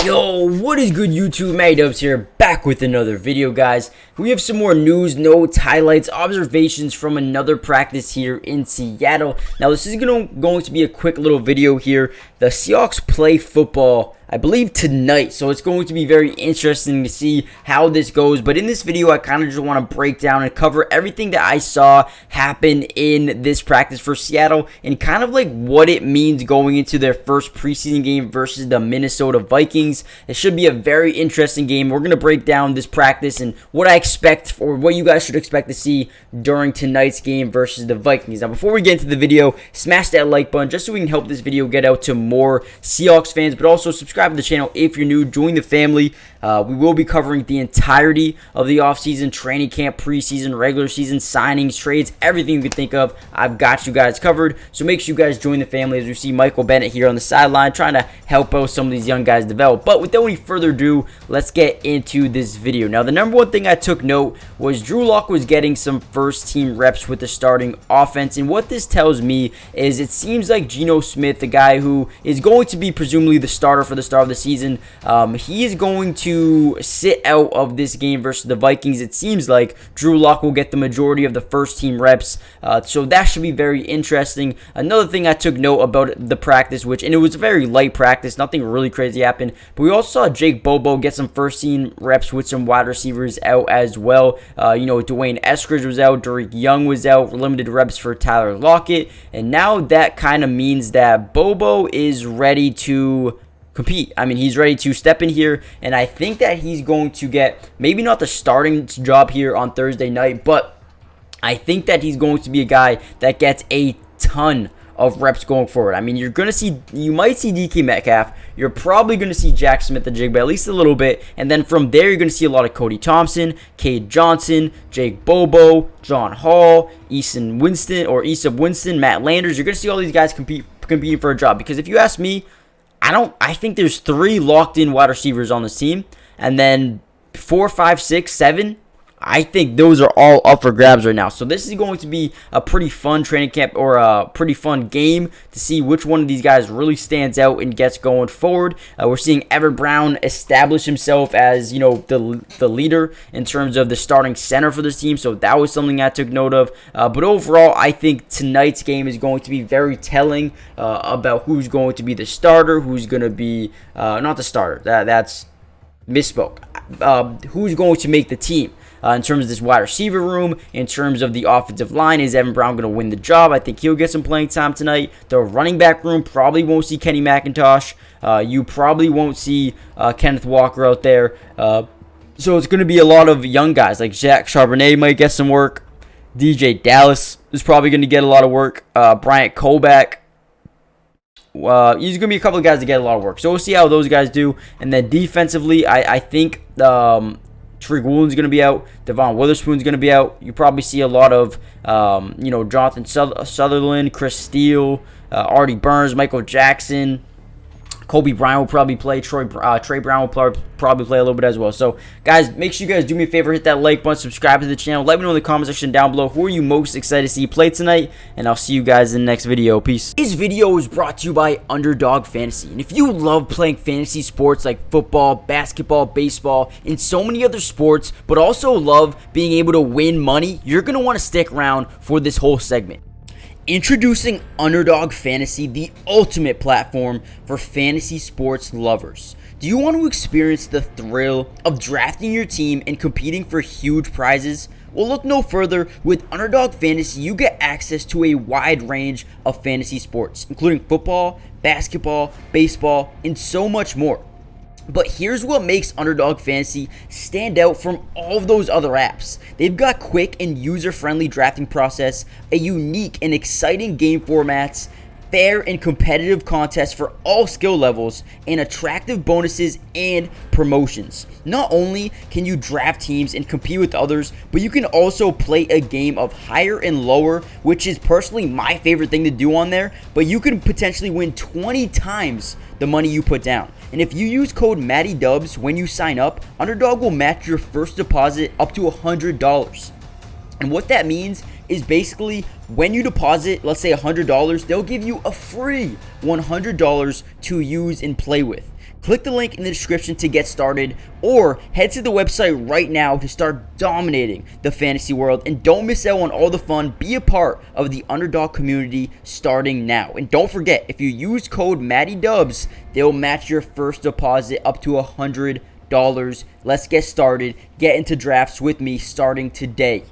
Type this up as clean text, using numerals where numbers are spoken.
Yo, what is good YouTube? Matty Dubs here, back with another video, guys. We have some more news, notes, highlights, observations from another practice here in Seattle. Now, this is going to be a quick little video here. The Seahawks play football, I believe, tonight, so it's going to be very interesting to see how this goes. But in this video, I kind of just want to break down and cover everything that I saw happen in this practice for Seattle and kind of like what it means going into their first preseason game versus the Minnesota Vikings. It should be a very interesting game. We're going to break down this practice and what I expect, or what you guys should expect to see during tonight's game versus the Vikings. Now, before we get into the video, smash that like button just so we can help this video get out to more Seahawks fans, but also subscribe to the channel if you're new. Join the family. We will be covering the entirety of the offseason, training camp, preseason, regular season, signings, trades, everything you can think of. I've got you guys covered, so make sure you guys join the family as we see Michael Bennett here on the sideline trying to help out some of these young guys develop. But without any further ado, let's get into this video. Now, the number one thing I took note was Drew Lock was getting some first team reps with the starting offense, and what this tells me is it seems like Geno Smith, the guy who is going to be presumably the starter for the start of the season, he is going to sit out of this game versus the Vikings. It seems like Drew Lock will get the majority of the first team reps, so that should be very interesting. Another thing I took note about the practice, and it was a very light practice, nothing really crazy happened, but we also saw Jake Bobo get some first team reps with some wide receivers out as well. Dwayne Eskridge was out, Derek Young was out, limited reps for Tyler Lockett, and now that kind of means that Bobo is ready to compete. I mean, he's ready to step in here, and I think that he's going to get maybe not the starting job here on Thursday night, but I think that he's going to be a guy that gets a ton of reps going forward. I mean, you might see DK Metcalf, you're probably going to see Jack Smith and Jigba at least a little bit, and then from there you're going to see a lot of Cody Thompson, Cade Johnson, Jake Bobo, John Hall, Easton Winston, Matt Landers. You're going to see all these guys competing for a job, because if you ask me, I think there's 3 locked-in wide receivers on this team, and then 4, 5, 6, 7, I think those are all up for grabs right now. So this is going to be a pretty fun training camp, or a pretty fun game to see which one of these guys really stands out and gets going forward. We're seeing Everett Brown establish himself as, the leader in terms of the starting center for this team. So that was something I took note of. But overall, I think tonight's game is going to be very telling about who's going to be the starter, who's going to be not the starter. That's misspoke. Who's going to make the team? In terms of this wide receiver room, in terms of the offensive line, is Evan Brown going to win the job? I think he'll get some playing time tonight. The running back room probably won't see Kenny McIntosh. You probably won't see Kenneth Walker out there. So it's going to be a lot of young guys, like Zach Charbonnet might get some work. DJ Dallas is probably going to get a lot of work. Bryant Koback. He's going to be a couple of guys that get a lot of work. So we'll see how those guys do. And then defensively, I think Tariq Woolen's going to be out. Devon Witherspoon's going to be out. You probably see a lot of, Jonathan Sutherland, Chris Steele, Artie Burns, Michael Jackson. Kobe Bryant will probably play. Trey Brown will probably play a little bit as well. So, guys, make sure you guys do me a favor. Hit that like button. Subscribe to the channel. Let me know in the comment section down below who are you most excited to see play tonight. And I'll see you guys in the next video. Peace. Today's video is brought to you by Underdog Fantasy. And if you love playing fantasy sports like football, basketball, baseball, and so many other sports, but also love being able to win money, you're going to want to stick around for this whole segment. Introducing Underdog Fantasy, the ultimate platform for fantasy sports lovers. Do you want to experience the thrill of drafting your team and competing for huge prizes? Well, look no further. With Underdog Fantasy, you get access to a wide range of fantasy sports, including football, basketball, baseball, and so much more. But here's what makes Underdog Fantasy stand out from all of those other apps. They've got quick and user-friendly drafting process, a unique and exciting game formats, fair and competitive contests for all skill levels, and attractive bonuses and promotions. Not only can you draft teams and compete with others, but you can also play a game of higher and lower, which is personally my favorite thing to do on there, but you can potentially win 20 times the money you put down. And if you use code MattyDubs when you sign up, Underdog will match your first deposit up to $100. And what that means is basically when you deposit, let's say $100, they'll give you a free $100 to use and play with. Click the link in the description to get started, or head to the website right now to start dominating the fantasy world. And don't miss out on all the fun. Be a part of the Underdog community starting now. And don't forget, if you use code MattyDubs, they'll match your first deposit up to $100. Let's get started. Get into drafts with me starting today.